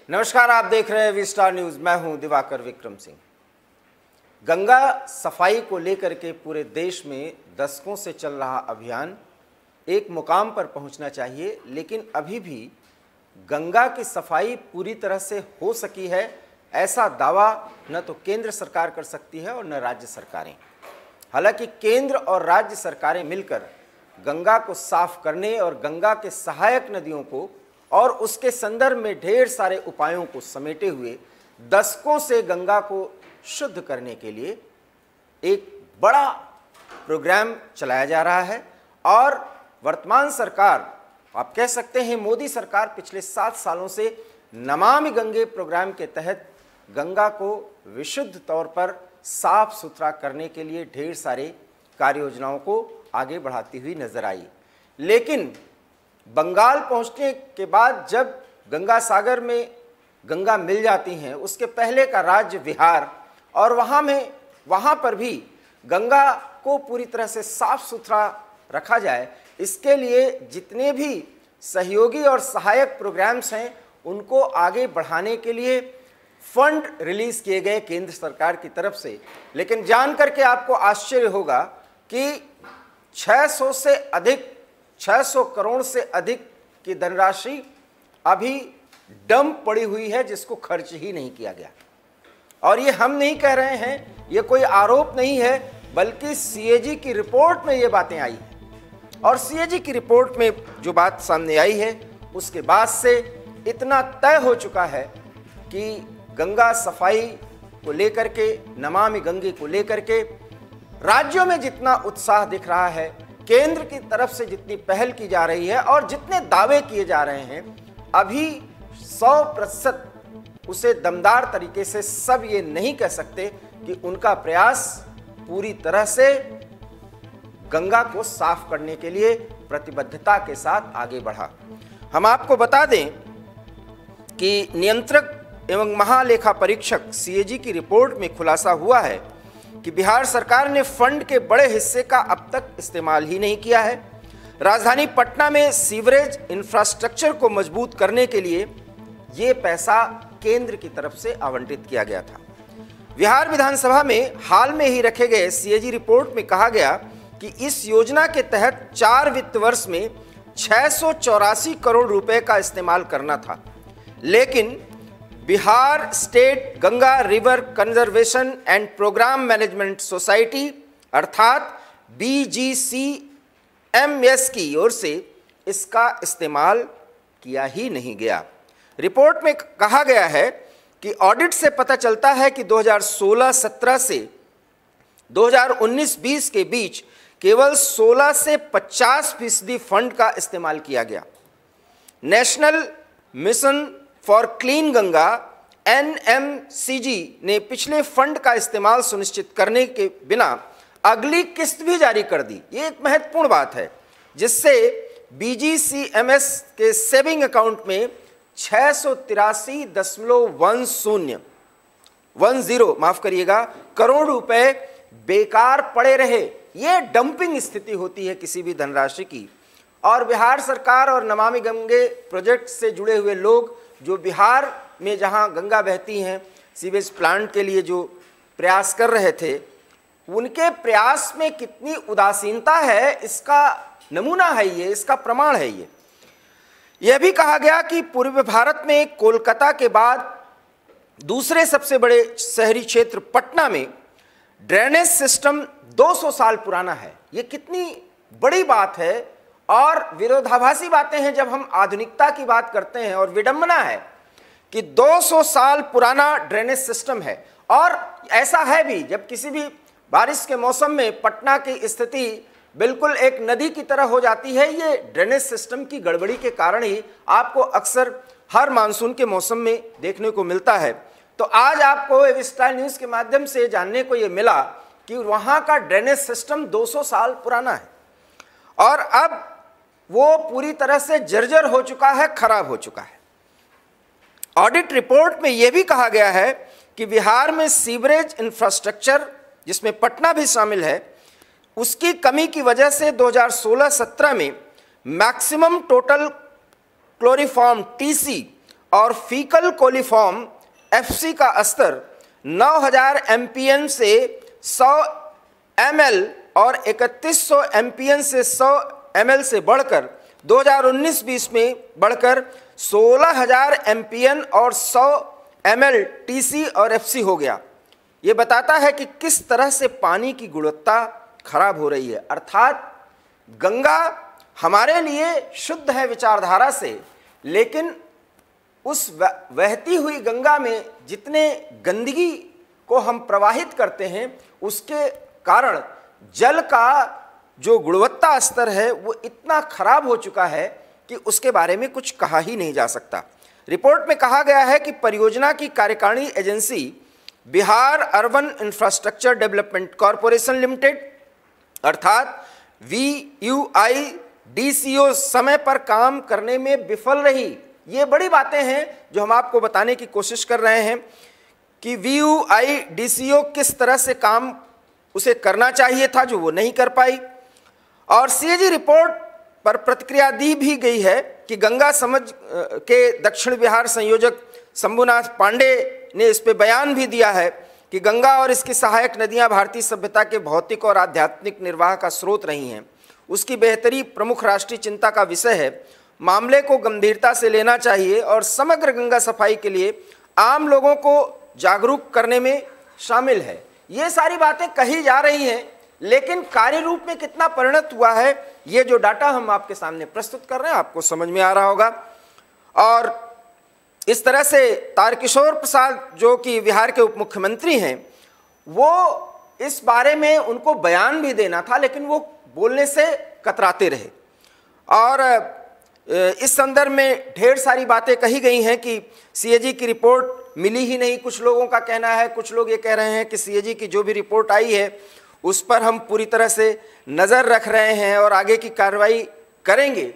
नमस्कार, आप देख रहे हैं वी स्टार न्यूज। मैं हूं दिवाकर विक्रम सिंह। गंगा सफाई को लेकर के पूरे देश में दशकों से चल रहा अभियान एक मुकाम पर पहुंचना चाहिए, लेकिन अभी भी गंगा की सफाई पूरी तरह से हो सकी है ऐसा दावा न तो केंद्र सरकार कर सकती है और न राज्य सरकारें। हालांकि केंद्र और राज्य सरकारें मिलकर गंगा को साफ करने और गंगा के सहायक नदियों को और उसके संदर्भ में ढेर सारे उपायों को समेटे हुए दशकों से गंगा को शुद्ध करने के लिए एक बड़ा प्रोग्राम चलाया जा रहा है। और वर्तमान सरकार, आप कह सकते हैं मोदी सरकार, पिछले 7 सालों से नमामि गंगे प्रोग्राम के तहत गंगा को विशुद्ध तौर पर साफ सुथरा करने के लिए ढेर सारे कार्य योजनाओं को आगे बढ़ाती हुई नजर आई। लेकिन बंगाल पहुंचने के बाद जब गंगा सागर में गंगा मिल जाती हैं, उसके पहले का राज्य बिहार, और वहाँ पर भी गंगा को पूरी तरह से साफ सुथरा रखा जाए, इसके लिए जितने भी सहयोगी और सहायक प्रोग्राम्स हैं उनको आगे बढ़ाने के लिए फंड रिलीज किए गए केंद्र सरकार की तरफ से। लेकिन जान करके आपको आश्चर्य होगा कि 600 करोड़ से अधिक की धनराशि अभी डंप पड़ी हुई है, जिसको खर्च ही नहीं किया गया। और ये हम नहीं कह रहे हैं, ये कोई आरोप नहीं है, बल्कि सीएजी की रिपोर्ट में ये बातें आई हैं। और सीएजी की रिपोर्ट में जो बात सामने आई है, उसके बाद से इतना तय हो चुका है कि गंगा सफाई को लेकर के, नमामि गंगे को लेकर के राज्यों में जितना उत्साह दिख रहा है, केंद्र की तरफ से जितनी पहल की जा रही है और जितने दावे किए जा रहे हैं, अभी 100% उसे दमदार तरीके से सब ये नहीं कह सकते कि उनका प्रयास पूरी तरह से गंगा को साफ करने के लिए प्रतिबद्धता के साथ आगे बढ़ा। हम आपको बता दें कि नियंत्रक एवं महालेखा परीक्षक सीएजी की रिपोर्ट में खुलासा हुआ है कि बिहार सरकार ने फंड के बड़े हिस्से का अब तक इस्तेमाल ही नहीं किया है। राजधानी पटना में सीवरेज इंफ्रास्ट्रक्चर को मजबूत करने के लिए ये पैसा केंद्र की तरफ से आवंटित किया गया था। बिहार विधानसभा में हाल में ही रखे गए सीएजी रिपोर्ट में कहा गया कि इस योजना के तहत 4 वित्त वर्ष में 684 करोड़ रुपए का इस्तेमाल करना था। लेकिन Bihar state Ganga river conservation and program management society अर्थात BGCMS की ओर से इसका इस्तेमाल किया ही नहीं गया। रिपोर्ट में कहा गया है कि ऑडिट से पता चलता है कि 2016-17 से 2019-20 के बीच केवल 16 से 50% फंड का इस्तेमाल किया गया। National mission for clean Ganga NMCG ने पिछले फंड का इस्तेमाल सुनिश्चित करने के बिना अगली किस्त भी जारी कर दी। ये एक महत्वपूर्ण बात है, जिससे BGCMS के सेविंग अकाउंट में 683.10 करोड़ रुपए बेकार पड़े रहे। ये डंपिंग स्थिति होती है किसी भी धनराशि की। और बिहार सरकार और नमामि गंगे प्रोजेक्ट से जुड़े हुए लोग जो बिहार में जहां गंगा बहती हैं सीवेज प्लांट के लिए जो प्रयास कर रहे थे, उनके प्रयास में कितनी उदासीनता है इसका नमूना है ये, इसका प्रमाण है ये। यह भी कहा गया कि पूर्वी भारत में कोलकाता के बाद दूसरे सबसे बड़े शहरी क्षेत्र पटना में ड्रेनेज सिस्टम 200 साल पुराना है। ये कितनी बड़ी बात है और विरोधाभासी बातें हैं जब हम आधुनिकता की बात करते हैं। और विडंबना है कि 200 साल पुराना ड्रेनेज सिस्टम है। और ऐसा है भी, जब किसी भी बारिश के मौसम में पटना की स्थिति बिल्कुल एक नदी की तरह हो जाती है, ये ड्रेनेज सिस्टम की गड़बड़ी के कारण ही आपको अक्सर हर मानसून के मौसम में देखने को मिलता है। तो आज आपको वी स्टार न्यूज़ के माध्यम से जानने को ये मिला कि वहाँ का ड्रेनेज सिस्टम 200 साल पुराना है और अब वो पूरी तरह से जर्जर हो चुका है, खराब हो चुका है। ऑडिट रिपोर्ट में यह भी कहा गया है कि बिहार में सीवरेज इंफ्रास्ट्रक्चर, जिसमें पटना भी शामिल है, उसकी कमी की वजह से 2016-17 में मैक्सिमम टोटल क्लोरीफॉर्म TC और फीकल कोलिफॉर्म FC का स्तर 9000 MPN से 100 ml और 3100 MPN से 100 ml से बढ़कर 2019-20 में बढ़कर 16000 MPN और 100 ml TC और FC हो गया। ये बताता है कि किस तरह से पानी की गुणवत्ता खराब हो रही है। अर्थात गंगा हमारे लिए शुद्ध है विचारधारा से, लेकिन उस बहती हुई गंगा में जितने गंदगी को हम प्रवाहित करते हैं उसके कारण जल का जो गुणवत्ता स्तर है वो इतना खराब हो चुका है कि उसके बारे में कुछ कहा ही नहीं जा सकता। रिपोर्ट में कहा गया है कि परियोजना की कार्यकारिणी agency Bihar urban infrastructure development corporation limited अर्थात VUIDCO समय पर काम करने में विफल रही। ये बड़ी बातें हैं जो हम आपको बताने की कोशिश कर रहे हैं कि VUIDCO किस तरह से काम उसे करना चाहिए था जो वो नहीं कर पाई। और CAG रिपोर्ट पर प्रतिक्रिया दी भी गई है कि गंगा समझ के दक्षिण बिहार संयोजक शंभुनाथ पांडे ने इस पे बयान भी दिया है कि गंगा और इसकी सहायक नदियां भारतीय सभ्यता के भौतिक और आध्यात्मिक निर्वाह का स्रोत रही हैं। उसकी बेहतरी प्रमुख राष्ट्रीय चिंता का विषय है। मामले को गंभीरता से लेना चाहिए और समग्र गंगा सफाई के लिए आम लोगों को जागरूक करने में शामिल है। ये सारी बातें कही जा रही हैं, लेकिन कार्य रूप में कितना परिणत हुआ है ये जो डाटा हम आपके सामने प्रस्तुत कर रहे हैं आपको समझ में आ रहा होगा। और इस तरह से तारकिशोर प्रसाद जो कि बिहार के उप मुख्यमंत्री हैं, वो इस बारे में उनको बयान भी देना था लेकिन वो बोलने से कतराते रहे। और इस संदर्भ में ढेर सारी बातें कही गई हैं कि CAG की रिपोर्ट मिली ही नहीं, कुछ लोगों का कहना है। कुछ लोग ये कह रहे हैं कि CAG की जो भी रिपोर्ट आई है उस पर हम पूरी तरह से नज़र रख रहे हैं और आगे की कार्रवाई करेंगे।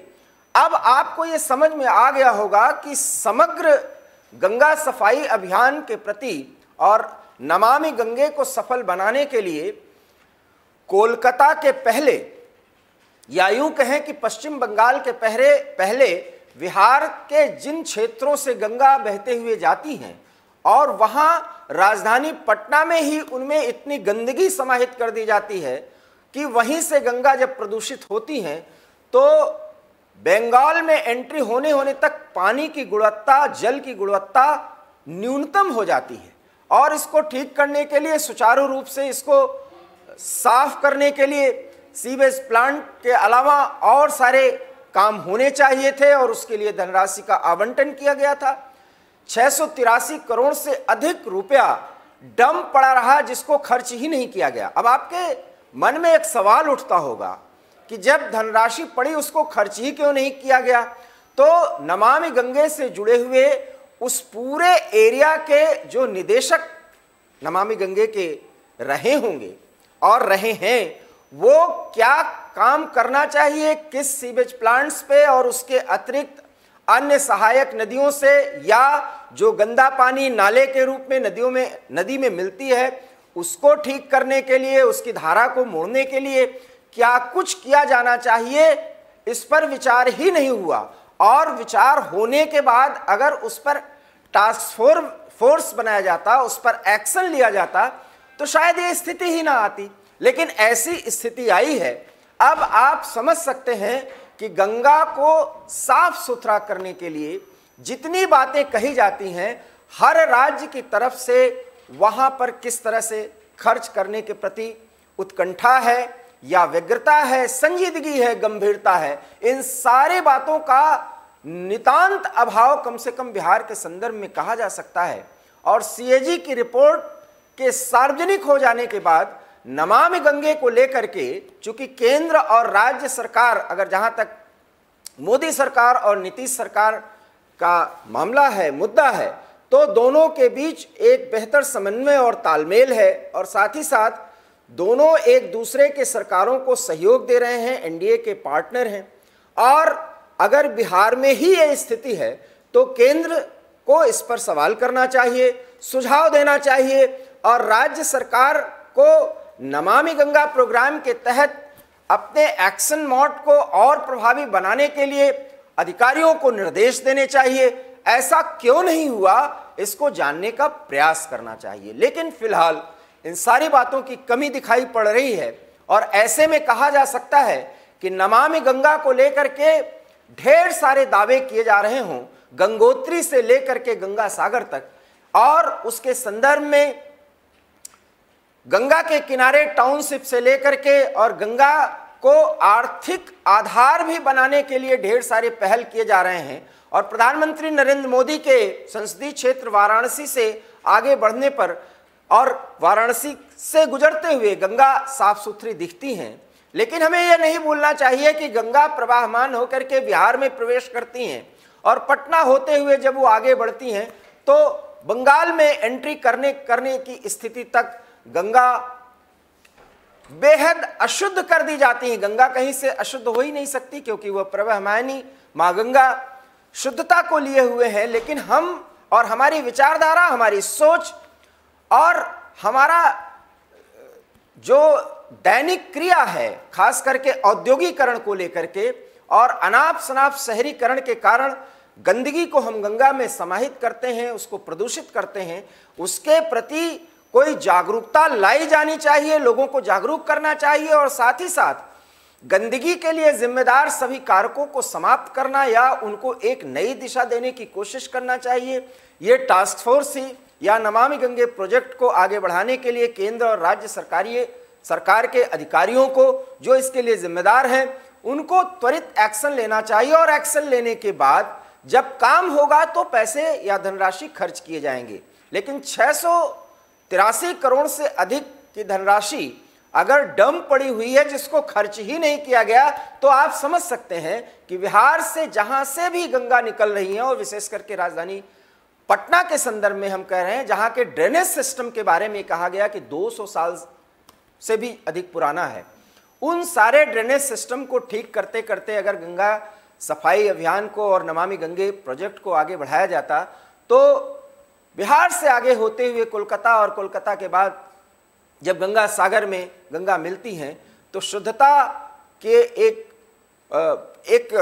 अब आपको ये समझ में आ गया होगा कि समग्र गंगा सफाई अभियान के प्रति और नमामि गंगे को सफल बनाने के लिए कोलकाता के पहले, या यूं कहें कि पश्चिम बंगाल के पहले बिहार के जिन क्षेत्रों से गंगा बहते हुए जाती हैं और वहां राजधानी पटना में ही उनमें इतनी गंदगी समाहित कर दी जाती है कि वहीं से गंगा जब प्रदूषित होती हैं तो बंगाल में एंट्री होने तक पानी की गुणवत्ता, जल की गुणवत्ता न्यूनतम हो जाती है। और इसको ठीक करने के लिए, सुचारू रूप से इसको साफ करने के लिए सीवेज प्लांट के अलावा और सारे काम होने चाहिए थे और उसके लिए धनराशि का आवंटन किया गया था। 683 करोड़ से अधिक रुपया डंप पड़ा रहा जिसको खर्च ही नहीं किया गया। अब आपके मन में एक सवाल उठता होगा कि जब धनराशि पड़ी उसको खर्च ही क्यों नहीं किया गया। तो नमामि गंगे से जुड़े हुए उस पूरे एरिया के जो निदेशक नमामि गंगे के रहे होंगे और रहे हैं, वो क्या काम करना चाहिए, किस सीवेज प्लांट्स पे और उसके अतिरिक्त अन्य सहायक नदियों से या जो गंदा पानी नाले के रूप में नदी में मिलती है उसको ठीक करने के लिए, उसकी धारा को मोड़ने के लिए क्या कुछ किया जाना चाहिए, इस पर विचार ही नहीं हुआ। और विचार होने के बाद अगर उस पर टास्क फोर्स बनाया जाता, उस पर एक्शन लिया जाता तो शायद ये स्थिति ही ना आती। लेकिन ऐसी स्थिति आई है। अब आप समझ सकते हैं कि गंगा को साफ सुथरा करने के लिए जितनी बातें कही जाती हैं, हर राज्य की तरफ से वहां पर किस तरह से खर्च करने के प्रति उत्कंठा है या व्यग्रता है, संजीदगी है, गंभीरता है, इन सारी बातों का नितांत अभाव कम से कम बिहार के संदर्भ में कहा जा सकता है। और CAG की रिपोर्ट के सार्वजनिक हो जाने के बाद नमामि गंगे को लेकर के, चूंकि केंद्र और राज्य सरकार, अगर जहां तक मोदी सरकार और नीतीश सरकार का मामला है, मुद्दा है, तो दोनों के बीच एक बेहतर समन्वय और तालमेल है और साथ ही साथ दोनों एक दूसरे के सरकारों को सहयोग दे रहे हैं, NDA के पार्टनर हैं। और अगर बिहार में ही ये स्थिति है तो केंद्र को इस पर सवाल करना चाहिए, सुझाव देना चाहिए और राज्य सरकार को नमामि गंगा प्रोग्राम के तहत अपने एक्शन मोड को और प्रभावी बनाने के लिए अधिकारियों को निर्देश देने चाहिए। ऐसा क्यों नहीं हुआ, इसको जानने का प्रयास करना चाहिए। लेकिन फिलहाल इन सारी बातों की कमी दिखाई पड़ रही है और ऐसे में कहा जा सकता है कि नमामि गंगा को लेकर के ढेर सारे दावे किए जा रहे हों, गंगोत्री से लेकर के गंगा सागर तक, और उसके संदर्भ में गंगा के किनारे टाउनशिप से लेकर के और गंगा को आर्थिक आधार भी बनाने के लिए ढेर सारे पहल किए जा रहे हैं। और प्रधानमंत्री नरेंद्र मोदी के संसदीय क्षेत्र वाराणसी से आगे बढ़ने पर और वाराणसी से गुजरते हुए गंगा साफ सुथरी दिखती हैं, लेकिन हमें यह नहीं भूलना चाहिए कि गंगा प्रवाहमान होकर के बिहार में प्रवेश करती हैं और पटना होते हुए जब वो आगे बढ़ती हैं तो बंगाल में एंट्री करने की स्थिति तक गंगा बेहद अशुद्ध कर दी जाती है। गंगा कहीं से अशुद्ध हो ही नहीं सकती, क्योंकि वह प्रवाहमानी माँ गंगा शुद्धता को लिए हुए हैं। लेकिन हम और हमारी विचारधारा, हमारी सोच और हमारा जो दैनिक क्रिया है, खास करके औद्योगिकरण को लेकर के और अनाप शनाप शहरीकरण के कारण गंदगी को हम गंगा में समाहित करते हैं, उसको प्रदूषित करते हैं, उसके प्रति कोई जागरूकता लाई जानी चाहिए, लोगों को जागरूक करना चाहिए और साथ ही साथ गंदगी के लिए जिम्मेदार सभी कारकों को समाप्त करना या उनको एक नई दिशा देने की कोशिश करना चाहिए। ये टास्क फोर्स ही या नमामि गंगे प्रोजेक्ट को आगे बढ़ाने के लिए केंद्र और राज्य सरकार के अधिकारियों को, जो इसके लिए जिम्मेदार हैं, उनको त्वरित एक्शन लेना चाहिए और एक्शन लेने के बाद जब काम होगा तो पैसे या धनराशि खर्च किए जाएंगे। लेकिन 683 करोड़ से अधिक की धनराशि अगर डम पड़ी हुई है जिसको खर्च ही नहीं किया गया, तो आप समझ सकते हैं कि बिहार से जहां से भी गंगा निकल रही है और विशेष करके राजधानी पटना के संदर्भ में हम कह रहे हैं, जहां के ड्रेनेज सिस्टम के बारे में कहा गया कि 200 साल से भी अधिक पुराना है, उन सारे ड्रेनेज सिस्टम को ठीक करते करते अगर गंगा सफाई अभियान को और नमामि गंगे प्रोजेक्ट को आगे बढ़ाया जाता तो बिहार से आगे होते हुए कोलकाता और कोलकाता के बाद जब गंगा सागर में गंगा मिलती हैं तो शुद्धता के एक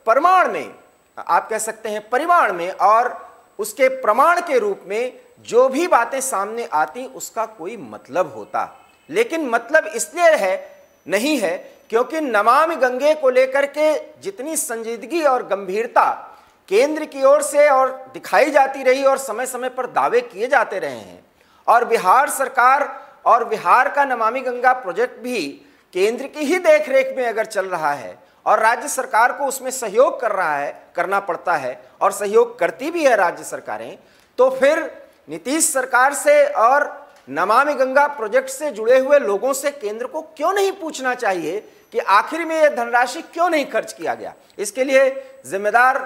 परिमाण में, आप कह सकते हैं परिमाण में, और उसके प्रमाण के रूप में जो भी बातें सामने आती उसका कोई मतलब होता। लेकिन मतलब इसलिए नहीं है क्योंकि नमामि गंगे को लेकर के जितनी संजीदगी और गंभीरता केंद्र की ओर से और दिखाई जाती रही और समय समय पर दावे किए जाते रहे हैं, और बिहार सरकार और बिहार का नमामि गंगा प्रोजेक्ट भी केंद्र की ही देखरेख में अगर चल रहा है और राज्य सरकार को उसमें सहयोग करना पड़ता है और सहयोग करती भी है राज्य सरकारें, तो फिर नीतीश सरकार से और नमामि गंगा प्रोजेक्ट से जुड़े हुए लोगों से केंद्र को क्यों नहीं पूछना चाहिए कि आखिर में यह धनराशि क्यों नहीं खर्च किया गया। इसके लिए जिम्मेदार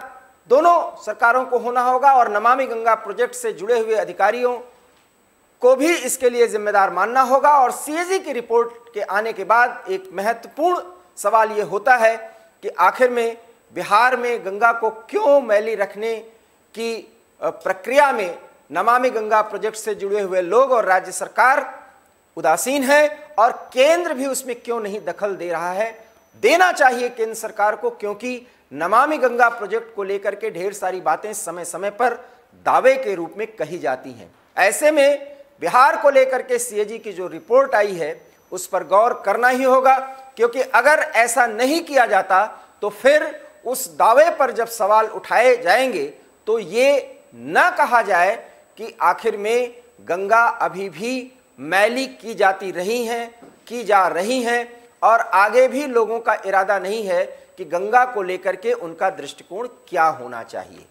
दोनों सरकारों को होना होगा और नमामि गंगा प्रोजेक्ट से जुड़े हुए अधिकारियों को भी इसके लिए जिम्मेदार मानना होगा। और सीएजी की रिपोर्ट के आने के बाद एक महत्वपूर्ण सवाल ये होता है कि आखिर में बिहार में गंगा को क्यों मैली रखने की प्रक्रिया में नमामि गंगा प्रोजेक्ट से जुड़े हुए लोग और राज्य सरकार उदासीन है, और केंद्र भी उसमें क्यों नहीं दखल दे रहा है। देना चाहिए केंद्र सरकार को, क्योंकि नमामि गंगा प्रोजेक्ट को लेकर के ढेर सारी बातें समय समय पर दावे के रूप में कही जाती हैं। ऐसे में बिहार को लेकर के सीएजी की जो रिपोर्ट आई है उस पर गौर करना ही होगा, क्योंकि अगर ऐसा नहीं किया जाता तो फिर उस दावे पर जब सवाल उठाए जाएंगे तो ये न कहा जाए कि आखिर में गंगा अभी भी मैली की जा रही हैं और आगे भी लोगों का इरादा नहीं है कि गंगा को लेकर के उनका दृष्टिकोण क्या होना चाहिए।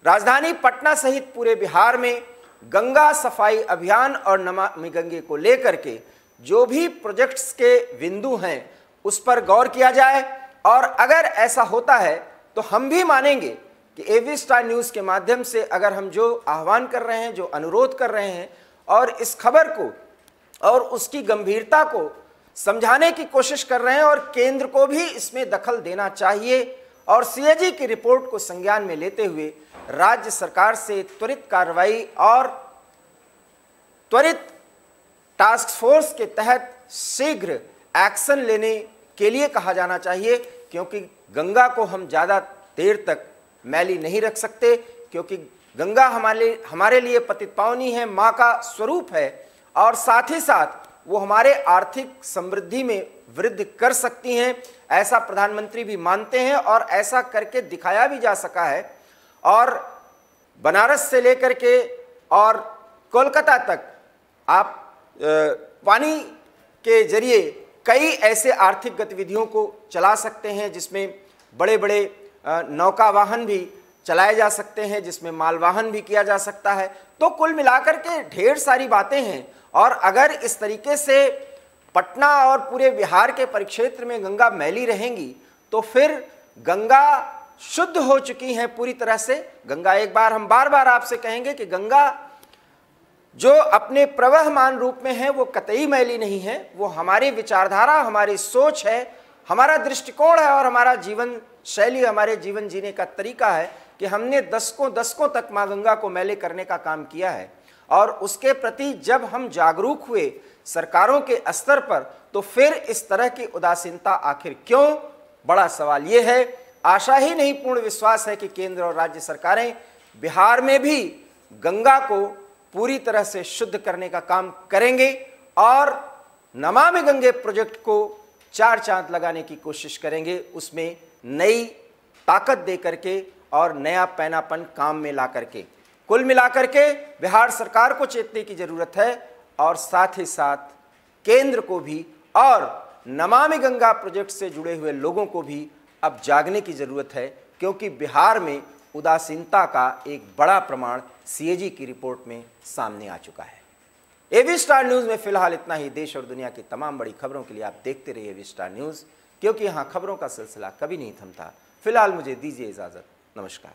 राजधानी पटना सहित पूरे बिहार में गंगा सफाई अभियान और नमामि गंगे को लेकर के जो भी प्रोजेक्ट्स के बिंदु हैं उस पर गौर किया जाए, और अगर ऐसा होता है तो हम भी मानेंगे कि एबी स्टार न्यूज़ के माध्यम से अगर हम जो आह्वान कर रहे हैं, जो अनुरोध कर रहे हैं और इस खबर को और उसकी गंभीरता को समझाने की कोशिश कर रहे हैं, और केंद्र को भी इसमें दखल देना चाहिए और सीएजी की रिपोर्ट को संज्ञान में लेते हुए राज्य सरकार से त्वरित कार्रवाई और त्वरित टास्क फोर्स के तहत शीघ्र एक्शन लेने के लिए कहा जाना चाहिए, क्योंकि गंगा को हम ज़्यादा देर तक मैली नहीं रख सकते। क्योंकि गंगा हमारे लिए पतित पावनी है, माँ का स्वरूप है और साथ ही साथ वो हमारे आर्थिक समृद्धि में वृद्धि कर सकती हैं, ऐसा प्रधानमंत्री भी मानते हैं और ऐसा करके दिखाया भी जा सका है। और बनारस से लेकर के और कोलकाता तक आप पानी के जरिए कई ऐसे आर्थिक गतिविधियों को चला सकते हैं जिसमें बड़े बड़े नौका वाहन भी चलाए जा सकते हैं, जिसमें मालवाहन भी किया जा सकता है। तो कुल मिलाकर के ढेर सारी बातें हैं और अगर इस तरीके से पटना और पूरे बिहार के परिक्षेत्र में गंगा मैली रहेंगी तो फिर गंगा शुद्ध हो चुकी है पूरी तरह से। गंगा एक बार हम बार बार आपसे कहेंगे कि गंगा जो अपने प्रवहमान रूप में है वो कतई मैली नहीं है, वो हमारी विचारधारा, हमारी सोच है, हमारा दृष्टिकोण है और हमारा जीवन शैली, हमारे जीवन जीने का तरीका है कि हमने दशकों तक माँ गंगा को मैले करने का काम किया है। और उसके प्रति जब हम जागरूक हुए सरकारों के स्तर पर तो फिर इस तरह की उदासीनता आखिर क्यों? बड़ा सवाल ये है। आशा ही नहीं पूर्ण विश्वास है कि केंद्र और राज्य सरकारें बिहार में भी गंगा को पूरी तरह से शुद्ध करने का काम करेंगे और नमामि गंगे प्रोजेक्ट को चार चांद लगाने की कोशिश करेंगे, उसमें नई ताकत दे करके और नया पैनापन काम में ला करके। कुल मिलाकर के बिहार सरकार को चेतने की जरूरत है और साथ ही साथ केंद्र को भी और नमामि गंगा प्रोजेक्ट से जुड़े हुए लोगों को भी अब जागने की जरूरत है, क्योंकि बिहार में उदासीनता का एक बड़ा प्रमाण सीएजी की रिपोर्ट में सामने आ चुका है। एबी स्टार न्यूज़ में फिलहाल इतना ही। देश और दुनिया की तमाम बड़ी खबरों के लिए आप देखते रहिए एबी स्टार न्यूज़, क्योंकि यहाँ खबरों का सिलसिला कभी नहीं थमता। फिलहाल मुझे दीजिए इजाज़त। नमस्कार।